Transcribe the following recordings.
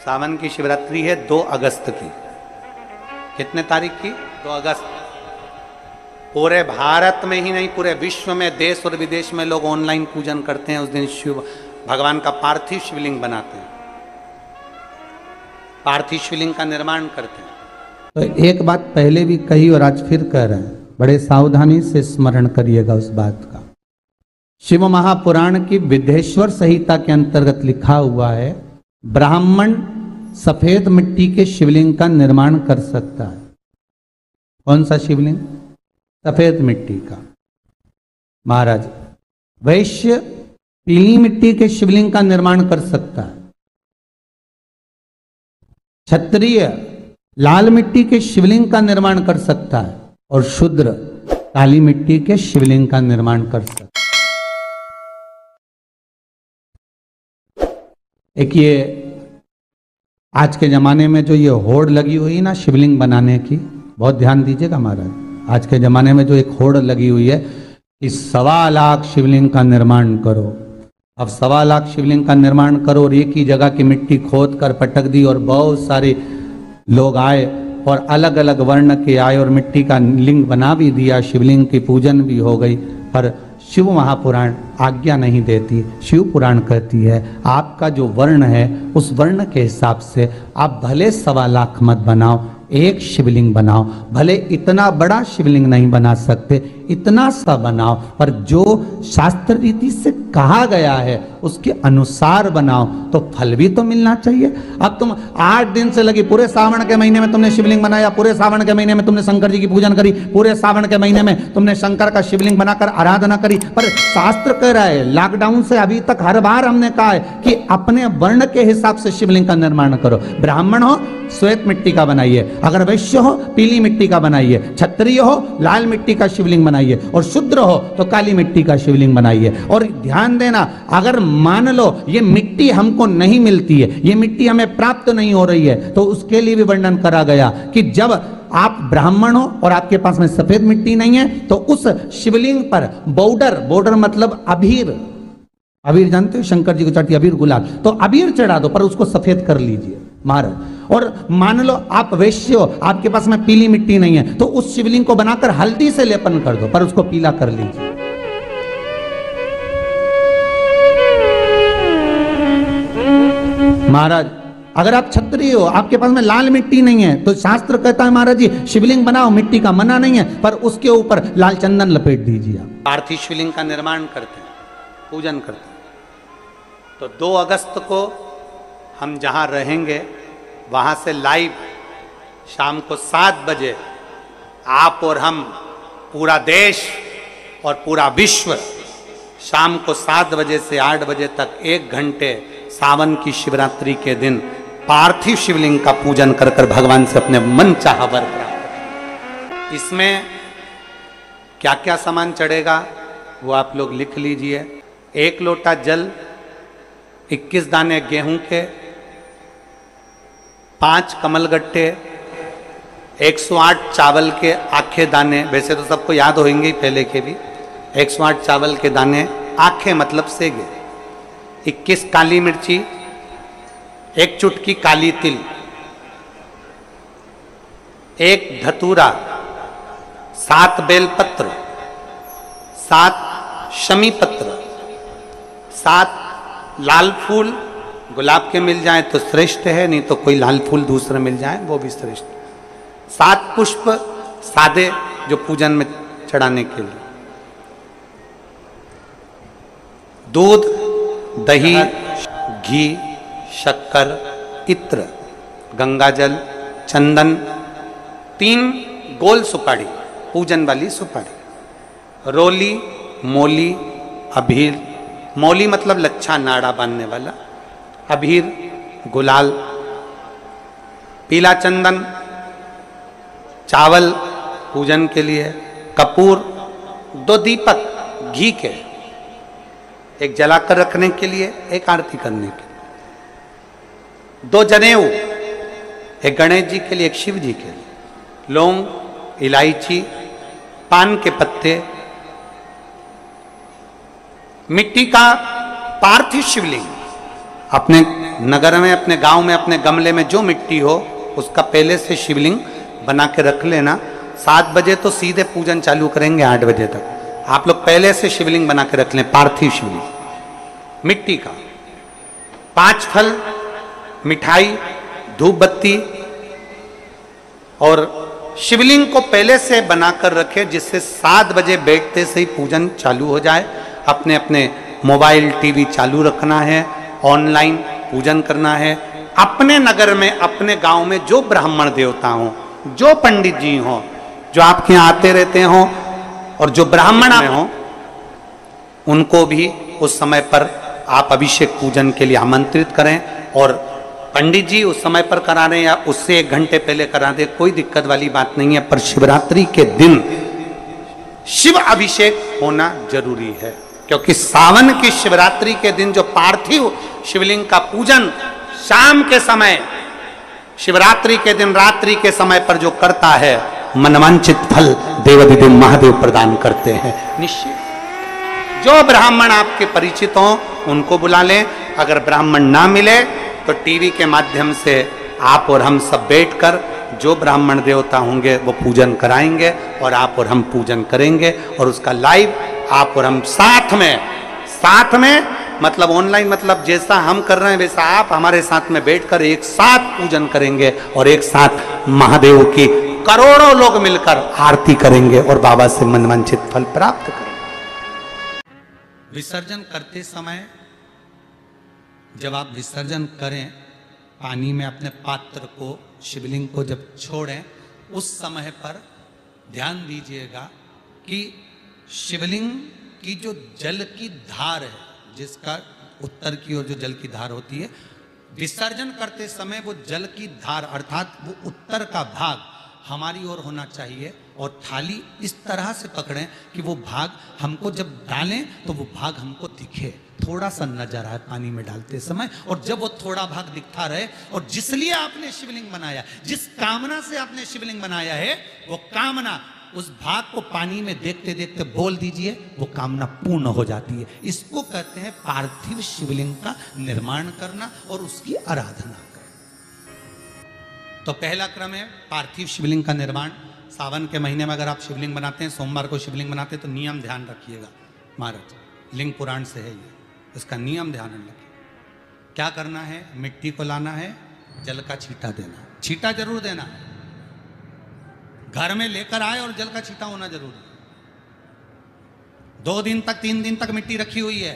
सावन की शिवरात्रि है 2 अगस्त की। कितने तारीख की? 2 अगस्त। पूरे भारत में ही नहीं, पूरे विश्व में, देश और विदेश में लोग ऑनलाइन पूजन करते हैं। उस दिन शिव भगवान का पार्थिव शिवलिंग बनाते हैं, पार्थिव शिवलिंग का निर्माण करते हैं। तो एक बात पहले भी कही और आज फिर कह रहे हैं, बड़े सावधानी से स्मरण करिएगा उस बात का। शिव महापुराण की विद्येश्वर संहिता के अंतर्गत लिखा हुआ है, ब्राह्मण सफेद मिट्टी के शिवलिंग का निर्माण कर सकता है। कौन सा शिवलिंग? सफेद मिट्टी का। महाराज वैश्य पीली मिट्टी के शिवलिंग का निर्माण कर सकता है। क्षत्रिय लाल मिट्टी के शिवलिंग का निर्माण कर सकता है और शूद्र काली मिट्टी के शिवलिंग का निर्माण कर सकता है। एक ये आज के जमाने में जो ये होड़ लगी हुई ना शिवलिंग बनाने की, बहुत ध्यान दीजिएगा महाराज। आज के जमाने में जो एक होड़ लगी हुई है कि 1.25 लाख शिवलिंग का निर्माण करो। अब 1.25 लाख शिवलिंग का निर्माण करो और एक ही जगह की मिट्टी खोद कर पटक दी और बहुत सारे लोग आए और अलग अलग वर्ण के आए और मिट्टी का लिंग बना भी दिया, शिवलिंग की पूजन भी हो गई। पर शिव महापुराण आज्ञा नहीं देती। शिव पुराण कहती है आपका जो वर्ण है उस वर्ण के हिसाब से आप भले 1.25 लाख मत बनाओ, एक शिवलिंग बनाओ। भले इतना बड़ा शिवलिंग नहीं बना सकते, इतना सा बनाओ, पर जो शास्त्र रीति से कहा गया है उसके अनुसार बनाओ तो फल भी तो मिलना चाहिए। अब तुम 8 दिन से लगी, पूरे सावन के महीने में तुमने शिवलिंग बनाया, पूरे सावन के महीने में तुमने शंकर जी की पूजन करी, पूरे सावन के महीने में तुमने शंकर का शिवलिंग बनाकर आराधना करी, पर शास्त्र कह रहा है, लॉकडाउन से अभी तक हर बार हमने कहा है कि अपने वर्ण के हिसाब से शिवलिंग का निर्माण करो। ब्राह्मण हो श्वेत मिट्टी का बनाइए, अगर वैश्य हो पीली मिट्टी का बनाइए, क्षत्रिय हो लाल मिट्टी का शिवलिंग बनाइए और शूद्र हो तो काली मिट्टी का शिवलिंग बनाइए। और ध्यान देना, अगर मान लो ये मिट्टी हमको नहीं मिलती है, ये मिट्टी हमें प्राप्त नहीं हो रही है, तो उसके लिए भी वर्णन करा गया कि जब आप ब्राह्मण हो और आपके पास में सफेद मिट्टी नहीं है तो उस शिवलिंग पर बॉर्डर मतलब अबीर, अबीर जानते हो, शंकर जी को चढ़ती अबीर गुलाल, तो अबीर चढ़ा दो पर उसको सफेद कर लीजिए महाराज। और मान लो आप वैश्य हो, आपके पास में पीली मिट्टी नहीं है तो उस शिवलिंग को बनाकर हल्दी से लेपन कर दो पर उसको पीला कर लीजिए। महाराज अगर आप क्षत्रिय हो, आपके पास में लाल मिट्टी नहीं है तो शास्त्र कहता है महाराज जी शिवलिंग बनाओ, मिट्टी का मना नहीं है, पर उसके ऊपर लाल चंदन लपेट दीजिए। आप पार्थिव शिवलिंग का निर्माण करते हैं, पूजन करते हैं। तो 2 अगस्त को हम जहाँ रहेंगे वहाँ से लाइव शाम को 7 बजे आप और हम, पूरा देश और पूरा विश्व, शाम को 7 बजे से 8 बजे तक 1 घंटे सावन की शिवरात्रि के दिन पार्थिव शिवलिंग का पूजन कर कर भगवान से अपने मन चाहा वर प्राप्त। इसमें क्या क्या सामान चढ़ेगा वो आप लोग लिख लीजिए। 1 लोटा जल, 21 दाने गेहूं के, 5 कमलगट्टे, 108 चावल के आखे दाने, वैसे तो सबको याद होंगे ही पहले के भी, 108 चावल के दाने, आखे मतलब सेगे, 21 काली मिर्ची, 1 चुटकी काली तिल, 1 धतूरा, 7 बेलपत्र, 7 शमी पत्र, 7 लाल फूल, गुलाब के मिल जाए तो श्रेष्ठ है, नहीं तो कोई लाल फूल दूसरे मिल जाए वो भी श्रेष्ठ। 7 पुष्प सादे जो पूजन में चढ़ाने के लिए, दूध, दही, घी, शक्कर, इत्र, गंगाजल, चंदन, 3 गोल सुपारी, पूजन वाली सुपारी, रोली, मोली, अबीर, मौली मतलब लच्छा नाड़ा बांधने वाला, अबीर, गुलाल, पीला चंदन, चावल पूजन के लिए, कपूर, 2 दीपक घी के, 1 जलाकर रखने के लिए, 1 आरती करने के लिए, 2 जनेऊ, 1 गणेश जी के लिए, 1 शिव जी के लिए, लौंग, इलायची, पान के पत्ते, मिट्टी का पार्थिव शिवलिंग अपने नगर में, अपने गांव में, अपने गमले में जो मिट्टी हो उसका पहले से शिवलिंग बना के रख लेना। 7 बजे तो सीधे पूजन चालू करेंगे, 8 बजे तक आप लोग पहले से शिवलिंग बना के रख लें, पार्थिव शिवलिंग मिट्टी का। 5 फल, मिठाई, धूप बत्ती और शिवलिंग को पहले से बनाकर रखे, जिससे 7 बजे बैठते से ही पूजन चालू हो जाए। अपने अपने मोबाइल टीवी चालू रखना है, ऑनलाइन पूजन करना है। अपने नगर में, अपने गांव में जो ब्राह्मण देवता हों, जो पंडित जी हों, जो आपके यहाँ आते रहते हों और जो ब्राह्मण हों, उनको भी उस समय पर आप अभिषेक पूजन के लिए आमंत्रित करें। और पंडित जी उस समय पर करा रहे हैं या उससे 1 घंटे पहले करा दे, कोई दिक्कत वाली बात नहीं है। पर शिवरात्रि के दिन शिव अभिषेक होना जरूरी है, क्योंकि सावन की शिवरात्रि के दिन जो पार्थिव शिवलिंग का पूजन शाम के समय, शिवरात्रि के दिन रात्रि के समय पर जो करता है, मनवांचित फल देवाधिदेव महादेव प्रदान करते हैं निश्चित। जो ब्राह्मण आपके परिचित हों उनको बुला लें। अगर ब्राह्मण ना मिले तो टीवी के माध्यम से आप और हम सब बैठकर जो ब्राह्मण देवता होंगे वो पूजन कराएंगे और आप और हम पूजन करेंगे। और उसका लाइव आप और हम साथ में मतलब ऑनलाइन, मतलब जैसा हम कर रहे हैं वैसा आप हमारे साथ में बैठकर एक साथ पूजन करेंगे और एक साथ महादेव की करोड़ों लोग मिलकर आरती करेंगे और बाबा से मनवांछित फल प्राप्त करेंगे। विसर्जन करते समय जब आप विसर्जन करें, पानी में अपने पात्र को, शिवलिंग को जब छोड़ें, उस समय पर ध्यान दीजिएगा कि शिवलिंग की जो जल की धार है, जिसका उत्तर की ओर जो जल की धार होती है, विसर्जन करते समय वो जल की धार अर्थात वो उत्तर का भाग हमारी ओर होना चाहिए। और थाली इस तरह से पकड़ें कि वो भाग हमको जब डालें तो वो भाग हमको दिखे, थोड़ा सा नजर आए पानी में डालते समय। और जब वो थोड़ा भाग दिखता रहे, और जिसलिए आपने शिवलिंग बनाया, जिस कामना से आपने शिवलिंग बनाया है, वो कामना उस भाग को पानी में देखते देखते बोल दीजिए, वो कामना पूर्ण हो जाती है। इसको कहते हैं पार्थिव शिवलिंग का निर्माण करना और उसकी आराधना करना। तो पहला क्रम है पार्थिव शिवलिंग का निर्माण। सावन के महीने में अगर आप शिवलिंग बनाते हैं, सोमवार को शिवलिंग बनाते हैं, तो नियम ध्यान रखिएगा महाराज, लिंग पुराण से है ये, इसका नियम ध्यान रखिए। क्या करना है? मिट्टी को लाना है, जल का छींटा देना, छींटा जरूर देना, घर में लेकर आए और जल का छींटा होना जरूरी। 2 दिन तक 3 दिन तक मिट्टी रखी हुई है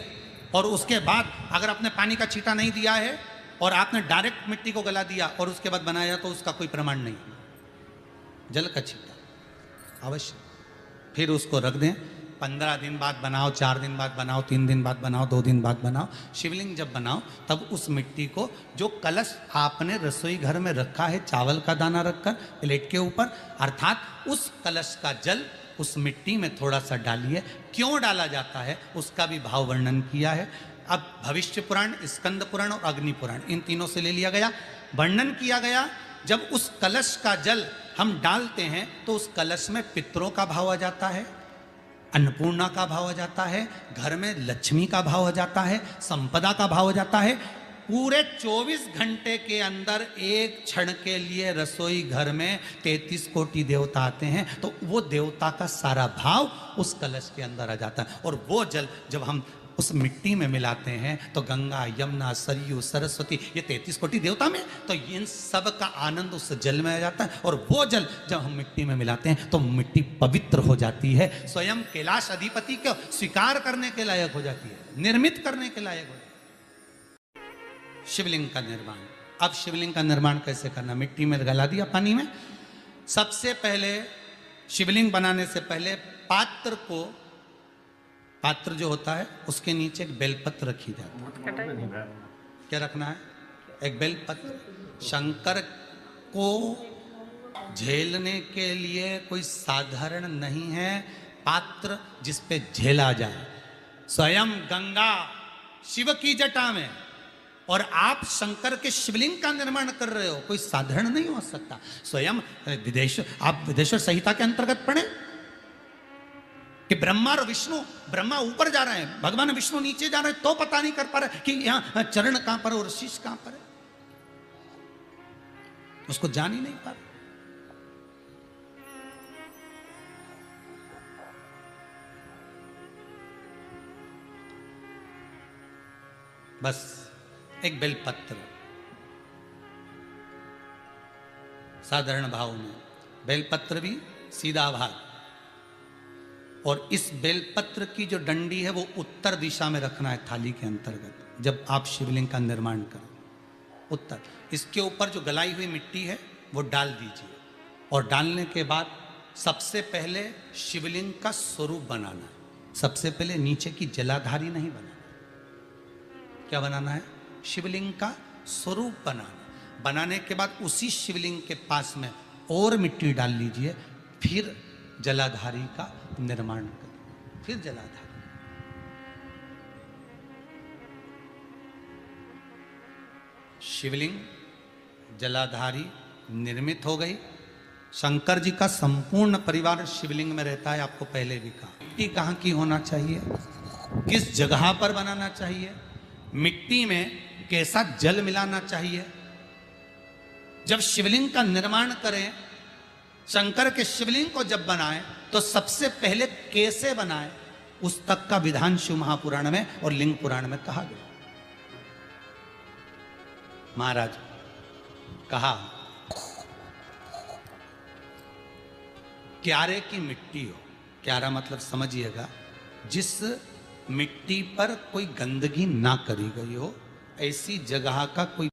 और उसके बाद अगर आपने पानी का छींटा नहीं दिया है और आपने डायरेक्ट मिट्टी को गला दिया और उसके बाद बनाया, तो उसका कोई प्रमाण नहीं। जल का छींटा अवश्य। फिर उसको रख दें, 15 दिन बाद बनाओ, 4 दिन बाद बनाओ, 3 दिन बाद बनाओ, 2 दिन बाद बनाओ। शिवलिंग जब बनाओ तब उस मिट्टी को, जो कलश आपने रसोई घर में रखा है चावल का दाना रखकर प्लेट के ऊपर, अर्थात उस कलश का जल उस मिट्टी में थोड़ा सा डालिए। क्यों डाला जाता है उसका भी भाव वर्णन किया है। अब भविष्य पुराण, स्कंद पुराण और अग्नि पुराण, इन तीनों से ले लिया गया, वर्णन किया गया। जब उस कलश का जल हम डालते हैं तो उस कलश में पितरों का भाव आ जाता है, अन्नपूर्णा का भाव आ जाता है, घर में लक्ष्मी का भाव आ जाता है, संपदा का भाव आ जाता है। पूरे 24 घंटे के अंदर एक क्षण के लिए रसोई घर में 33 कोटि देवता आते हैं, तो वो देवता का सारा भाव उस कलश के अंदर आ जाता है। और वो जल जब हम उस मिट्टी में मिलाते हैं तो गंगा, यमुना, सरयू, सरस्वती, ये 33 कोटि देवता में, तो इन सब का आनंद उस जल में आ जाता है। और वो जल जब हम मिट्टी में मिलाते हैं तो मिट्टी पवित्र हो जाती है, स्वयं कैलाश अधिपति को स्वीकार करने के लायक हो जाती है, निर्मित करने के लायक हो जाती है। शिवलिंग का निर्माण। अब शिवलिंग का निर्माण कैसे करना? मिट्टी में गला दिया पानी में। सबसे पहले शिवलिंग बनाने से पहले पात्र जो होता है उसके नीचे एक बेलपत्र रखी जाती है। क्या रखना है? एक बेलपत्र। शंकर को झेलने के लिए कोई साधारण नहीं है पात्र जिस पे झेला जाए। स्वयं गंगा शिव की जटा में, और आप शंकर के शिवलिंग का निर्माण कर रहे हो, कोई साधारण नहीं हो सकता। स्वयं आप विदेश्वर संहिता के अंतर्गत पढ़े, कि ब्रह्मा और विष्णु, ब्रह्मा ऊपर जा रहे हैं, भगवान विष्णु नीचे जा रहे हैं, तो पता नहीं कर पा रहे कि यहां चरण कहां पर और शीश कहां पर है, उसको जान ही नहीं पा रहे। बस एक बेलपत्र, साधारण भाव में बेलपत्र भी सीधा भाग, और इस बेलपत्र की जो डंडी है वो उत्तर दिशा में रखना है थाली के अंतर्गत। जब आप शिवलिंग का निर्माण करें उत्तर, इसके ऊपर जो गलाई हुई मिट्टी है वो डाल दीजिए, और डालने के बाद सबसे पहले शिवलिंग का स्वरूप बनाना है। सबसे पहले नीचे की जलाधारी नहीं बनाना, क्या बनाना है? शिवलिंग का स्वरूप बनाना। बनाने के बाद उसी शिवलिंग के पास में और मिट्टी डाल लीजिए, फिर जलाधारी का निर्माण करें, फिर जलाधारी। शिवलिंग जलाधारी निर्मित हो गई। शंकर जी का संपूर्ण परिवार शिवलिंग में रहता है, आपको पहले भी कहा। मिट्टी कहाँ की होना चाहिए, किस जगह पर बनाना चाहिए, मिट्टी में कैसा जल मिलाना चाहिए। जब शिवलिंग का निर्माण करें, शंकर के शिवलिंग को जब बनाएं, तो सबसे पहले कैसे बनाएं, उस तक का विधान शिव महापुराण में और लिंग पुराण में कहा गया। महाराज कहा, क्यारे की मिट्टी हो, क्यारा मतलब समझिएगा, जिस मिट्टी पर कोई गंदगी ना करी गई हो, ऐसी जगह का कोई